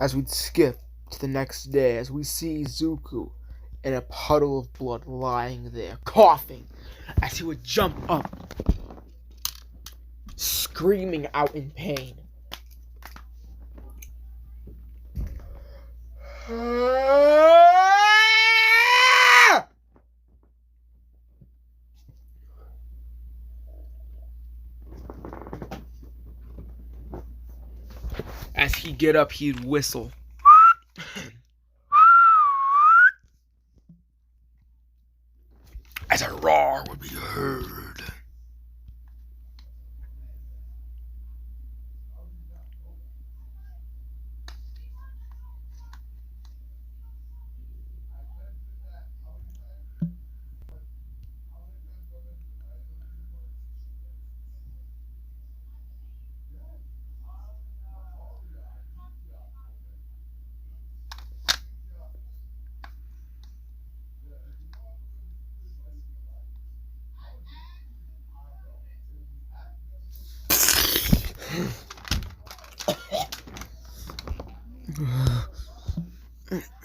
As we'd skip to the next day, as we see Zuko in a puddle of blood lying there, coughing, as he would jump up, screaming out in pain. As he'd get up, he'd whistle. As a roar would be heard.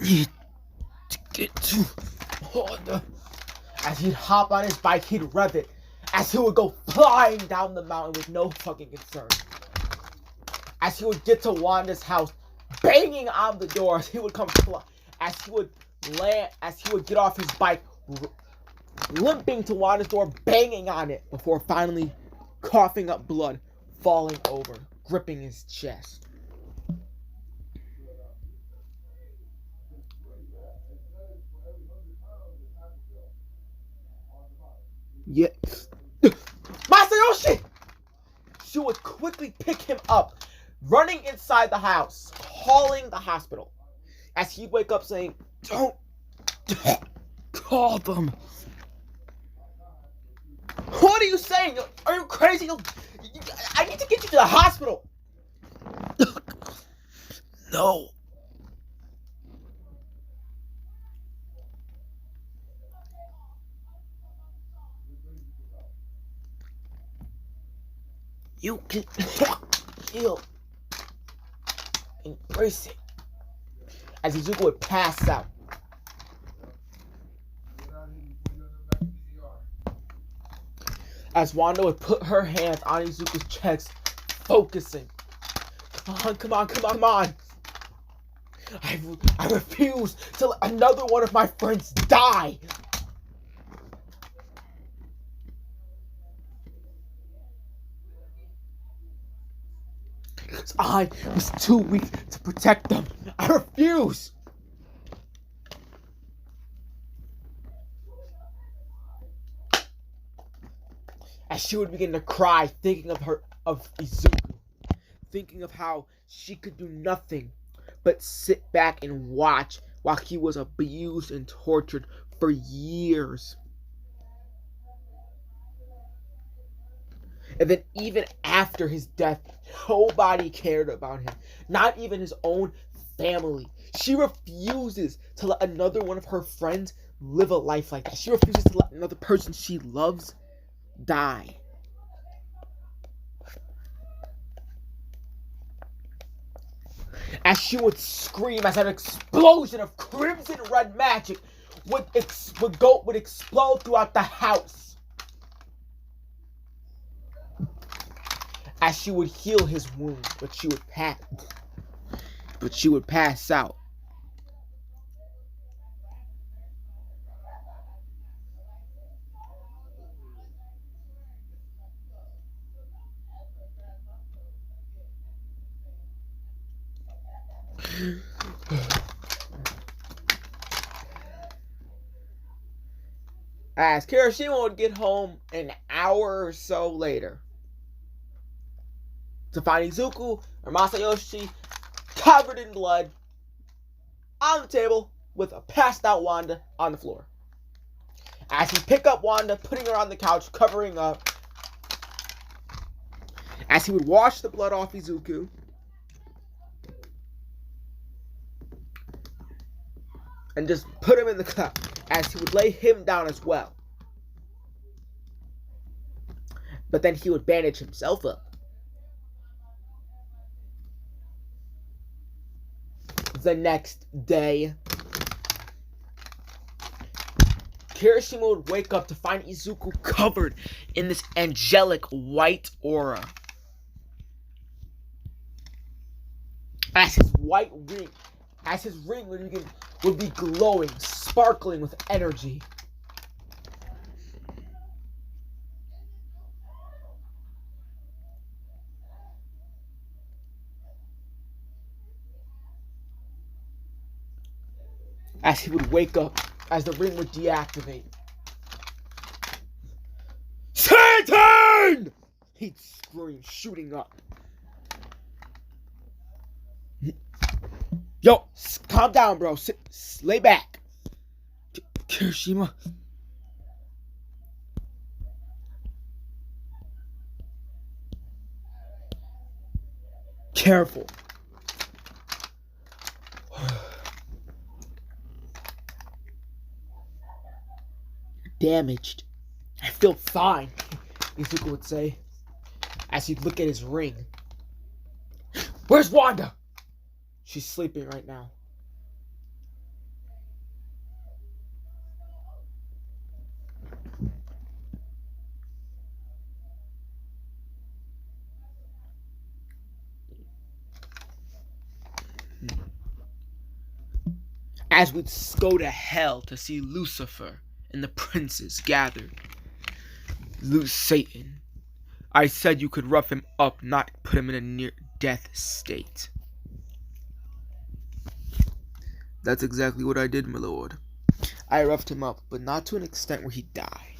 Need to get to Honda. As he'd hop on his bike, he'd rev it. As he would go flying down the mountain with no fucking concern. As he would get to Wanda's house, banging on the door, as he would come as he would land, as he would get off his bike, limping to Wanda's door, banging on it, before finally coughing up blood, falling over, gripping his chest. Yeah. Masayoshi! She would quickly pick him up, running inside the house, calling the hospital. As he'd wake up saying, Don't call them. What are you saying? Are you crazy? I need to get you to the hospital. No. You can heal. Embrace it. As Izuku would pass out. As Wanda would put her hands on Izuku's chest, focusing. Come on. I refuse to let another one of my friends die. I was too weak to protect them. I refuse. As she would begin to cry, thinking of Izuku, thinking of how she could do nothing but sit back and watch while he was abused and tortured for years. And then even after his death, nobody cared about him. Not even his own family. She refuses to let another one of her friends live a life like that. She refuses to let another person she loves die. As she would scream as an explosion of crimson red magic would explode throughout the house. As she would heal his wound, but she would pass out. As Kirishima would get home an hour or so later to find Izuku or Masayoshi covered in blood on the table with a passed out Wanda on the floor. As he picked up Wanda, putting her on the couch, covering up. As he would wash the blood off Izuku. And just put him in the cup. As he would lay him down as well. But then he would bandage himself up. The next day, Kirishima would wake up to find Izuku covered in this angelic white aura. As his ring would be glowing, sparkling with energy. As he would wake up, as the ring would deactivate. Satan! He'd scream, shooting up. Yo, calm down, bro. Lay back. Kirishima. Careful. Damaged. I feel fine, Izuku would say, as he'd look at his ring. Where's Wanda? She's sleeping right now. As we'd go to hell to see Lucifer and the princes gathered. Satan. I said you could rough him up, not put him in a near-death state. That's exactly what I did, my lord. I roughed him up, but not to an extent where he'd die.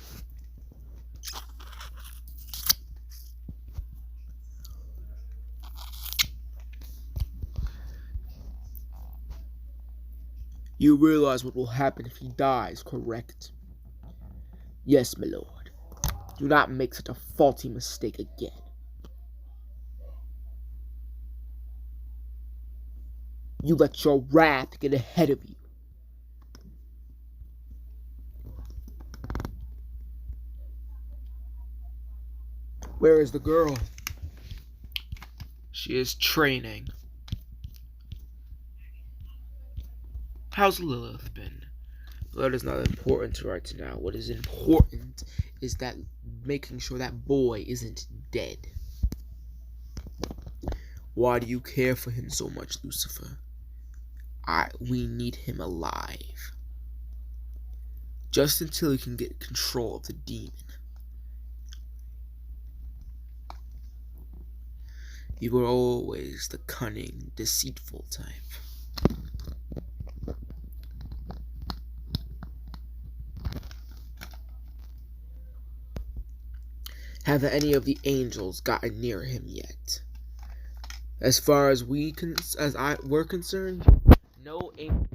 You realize what will happen if he dies, correct? Yes, my lord. Do not make such a faulty mistake again. You let your wrath get ahead of you. Where is the girl? She is training. How's Lilith been? That is not important right now. What is important is that making sure that boy isn't dead. Why do you care for him so much, Lucifer? We need him alive. Just until he can get control of the demon. You were always the cunning, deceitful type. Have any of the angels gotten near him yet? As far as we're concerned, no angel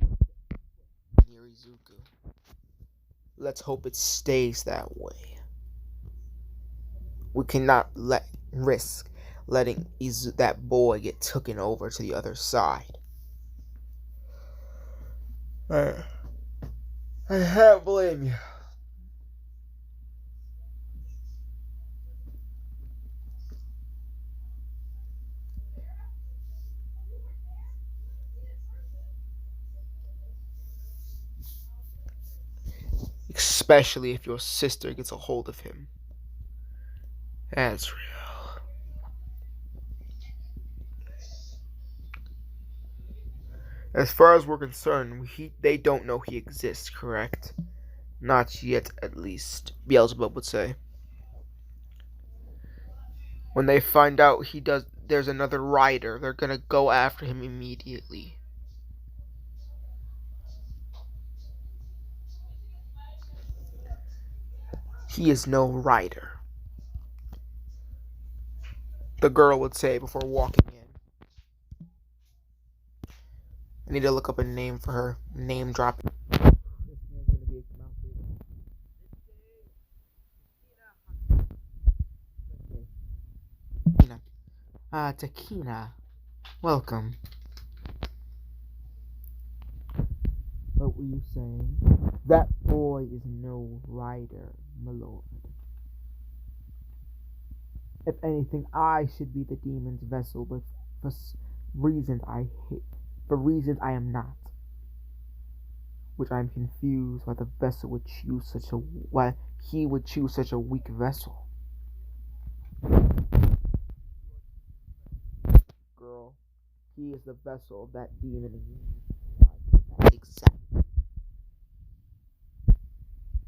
near Izuku. Let's hope it stays that way. We cannot risk letting that boy get taken over to the other side. I can't blame you. Especially if your sister gets a hold of him. That's real. As far as we're concerned, they don't know he exists, correct? Not yet, at least, Beelzebub would say. When they find out there's another rider, they're gonna go after him immediately. He is no rider, the girl would say before walking in. I need to look up a name for her. Name dropping. Takina. Welcome. What were you saying? That boy is no rider, my lord. If anything, I should be the demon's vessel, but for reasons I hate. for reasons I am not, which I am confused why the vessel would choose such a why he would choose such a weak vessel. Girl, he is the vessel of that demon in you. Exactly.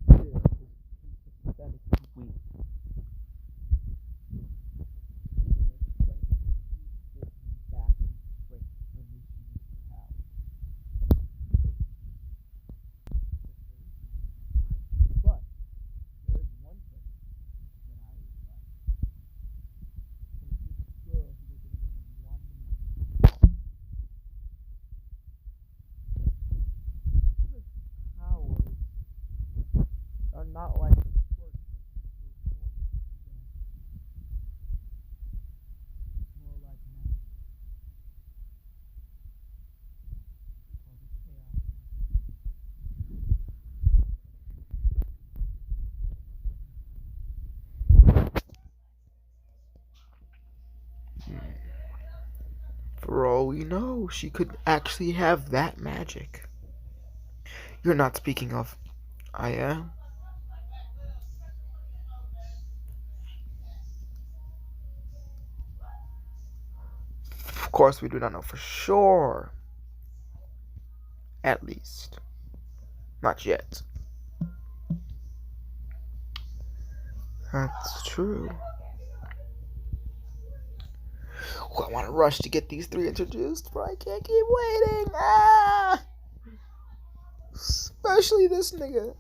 Still, his pathetic weak. Are not like the quirks more like magic. For all we know, she could actually have that magic. You're not speaking of. I am. Of course, we do not know for sure. At least. Not yet. That's true. Oh, I want to rush to get these three introduced, but I can't keep waiting. Ah! Especially this nigga.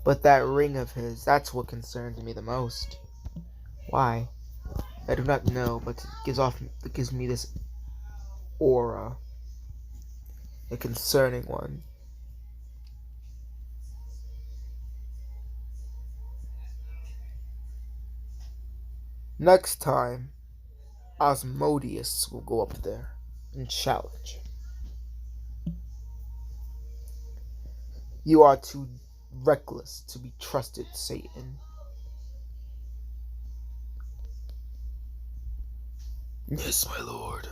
But that ring of his, that's what concerns me the most. Why? I do not know, but it gives me this aura. A concerning one. Next time, Osmodius will go up there and challenge. You are too reckless to be trusted, Satan. Yes, my lord.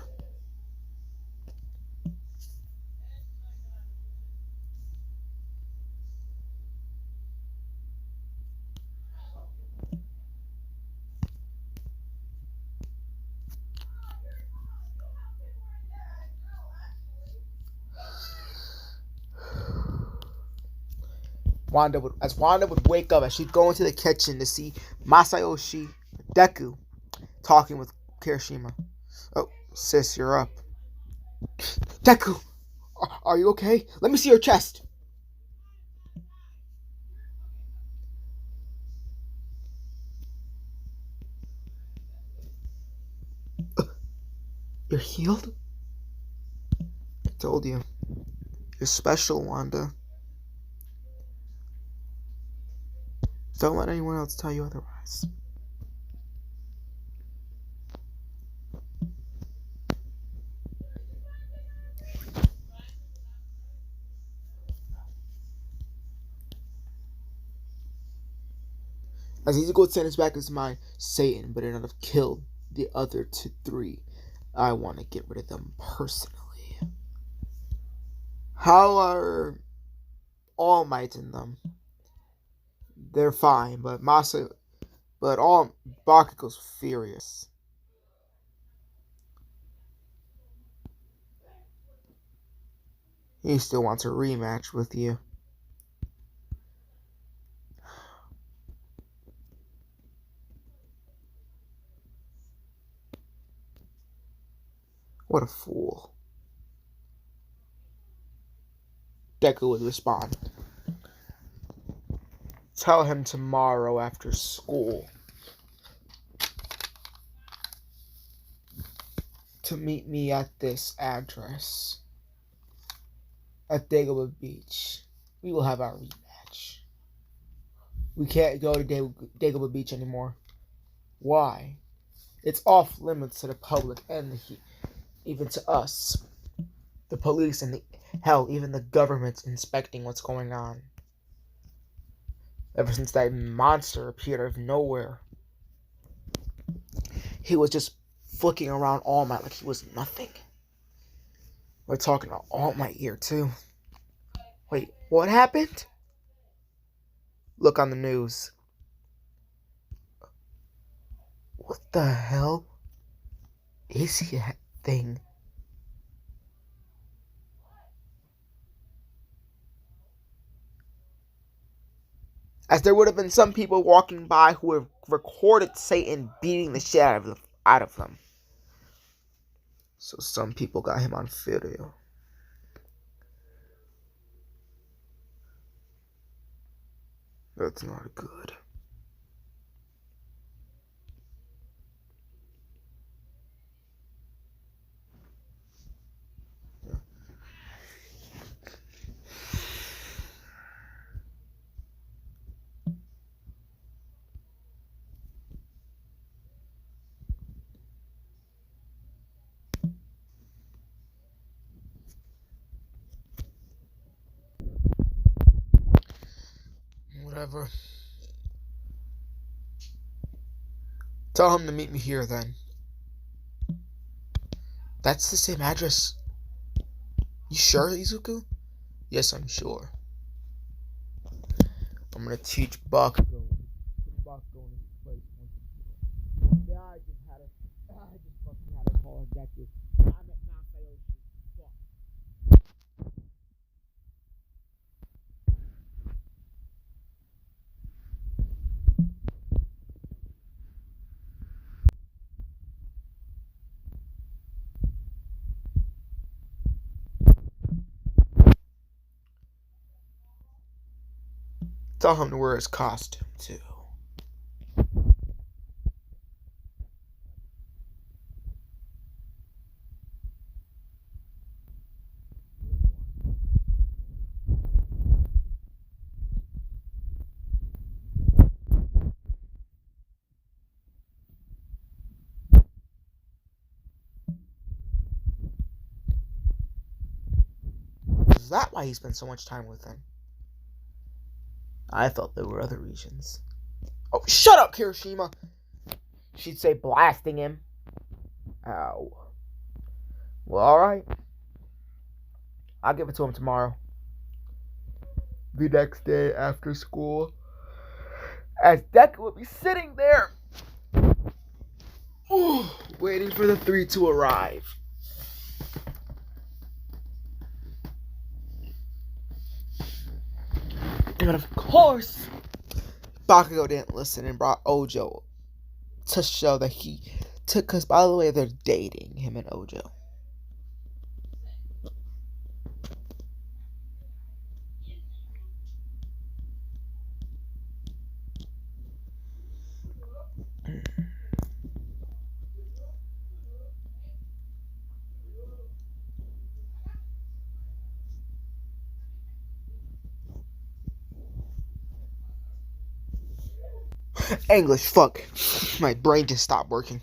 Wanda would wake up, as she'd go into the kitchen to see Masayoshi Deku talking with Kirishima. Oh, sis, you're up. Deku, are you okay? Let me see your chest. You're healed? I told you. You're special, Wanda. Don't let anyone else tell you otherwise. As Izuku sends back his mind, Satan better not have killed the other three. I want to get rid of them personally. How are All Might in them? They're fine, but Bakugo's furious. He still wants a rematch with you. What a fool. Deku would respond. Tell him tomorrow after school to meet me at this address at Dagobah Beach. We will have our rematch. We can't go to Dagobah Beach anymore. Why? It's off limits to the public and even to us. The police and hell, even the government's inspecting what's going on. Ever since that monster appeared out of nowhere. He was just flicking around All Might like he was nothing. We're talking about All Might here, too. Wait, what happened? Look on the news. What the hell is he that thing? As there would have been some people walking by who have recorded Satan beating the shit out of them. So some people got him on video. That's not good. Whatever. Tell him to meet me here then. That's the same address. You sure, Izuku? Yes, I'm sure. I'm gonna teach Bakugo in his place once and for all. Yeah, I just fucking had a call deku. I'm at Masayoshi. Fuck. Tell him to wear his costume too. Is that why he spent so much time with them? I thought there were other reasons. Oh, shut up, Kirishima! She'd say blasting him. Ow. Well, alright. I'll give it to him tomorrow. The next day after school. As Deku would be sitting there. Waiting for the three to arrive. And of course, Bakugo didn't listen and brought Ojo to show that he took. Because by the way, they're dating, him and Ojo. English, fuck. My brain just stopped working.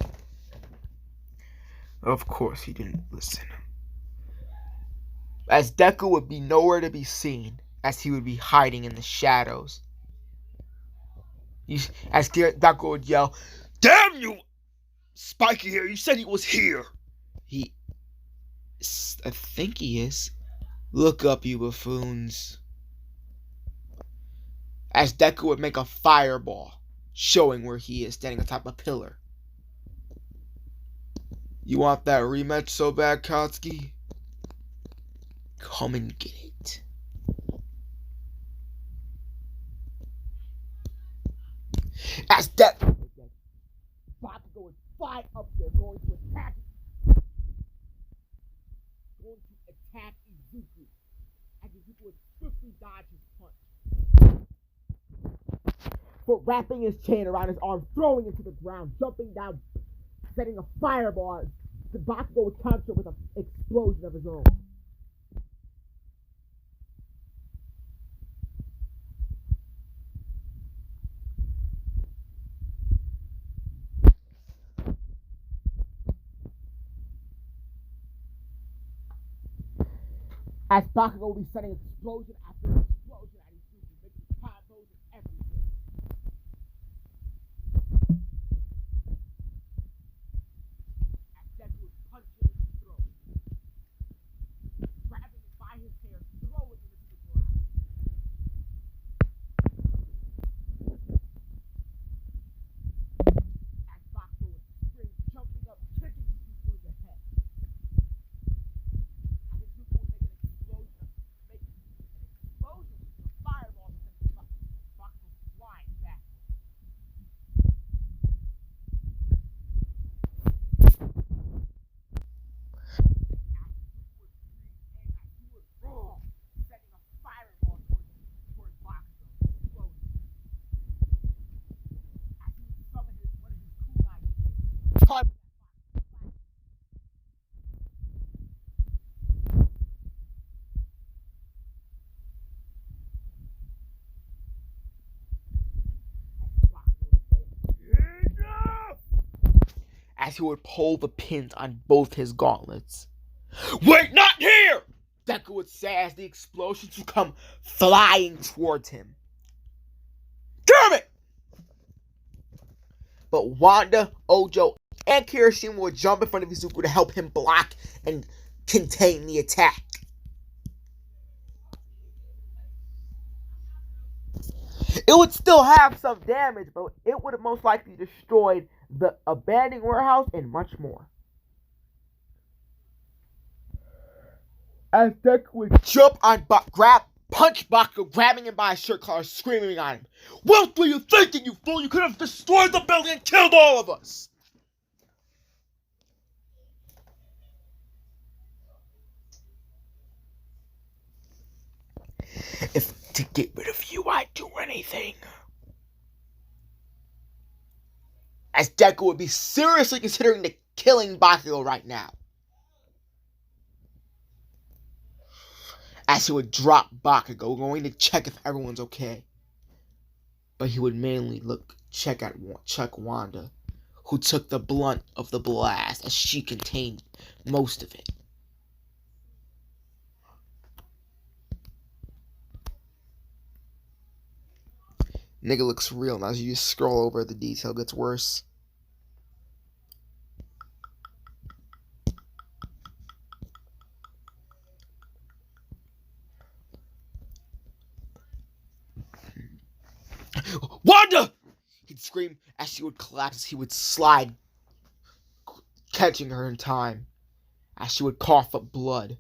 Of course he didn't listen. As Deku would be nowhere to be seen, as he would be hiding in the shadows. As Deku would yell, "Damn you! Spiky here, you said he was here!" I think he is. Look up, you buffoons. As Deku would make a fireball, showing where he is, standing atop a pillar. You want that rematch so bad, Katsuki? Come and get it. As Bakugo would fly up there, going to attack Izuku. As Izuku would swiftly dodge his punch. For wrapping his chain around his arm, throwing him to the ground, jumping down, setting a fireball. Bakugo would counter with an explosion of his own. As Bakugo would be setting explosion after explosion at Izuku, making combos and everything. as he would pull the pins on both his gauntlets. "Wait, not here!" Deku would say as the explosions would come flying towards him. "Damn it!" But Wanda, Ojo, and Kirishima would jump in front of Izuku to help him block and contain the attack. It would still have some damage, but it would have most likely destroyed the abandoned warehouse and much more. As Deku would jump on punch Bakugo, grabbing him by his shirt collar, screaming on him, "What were you thinking, you fool? You could have destroyed the building and killed all of us!" "If to get rid of you, I'd do anything." As Deku would be seriously considering killing Bakugo right now. As he would drop Bakugo, going to check if everyone's okay. But he would mainly check Wanda, who took the blunt of the blast as she contained most of it. Nigga looks real, and as you just scroll over, the detail gets worse. "Wanda!" he'd scream as she would collapse, as he would slide, catching her in time, as she would cough up blood.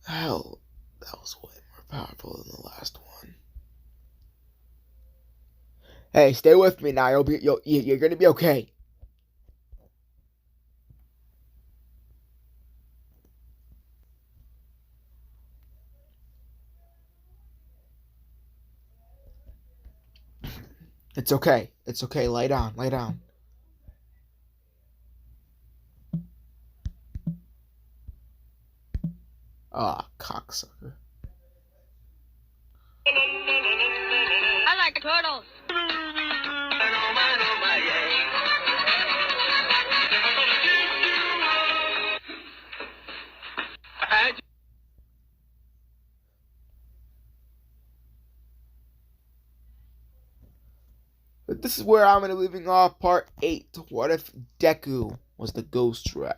Hell, that was way more powerful than the last one. Hey, stay with me now. You're gonna be okay. It's okay. It's okay. Lay down. Lay down. Ah, cocksucker. I like turtles. But this is where I'm going to be leaving off part 8. What if Deku was the Ghost Rider?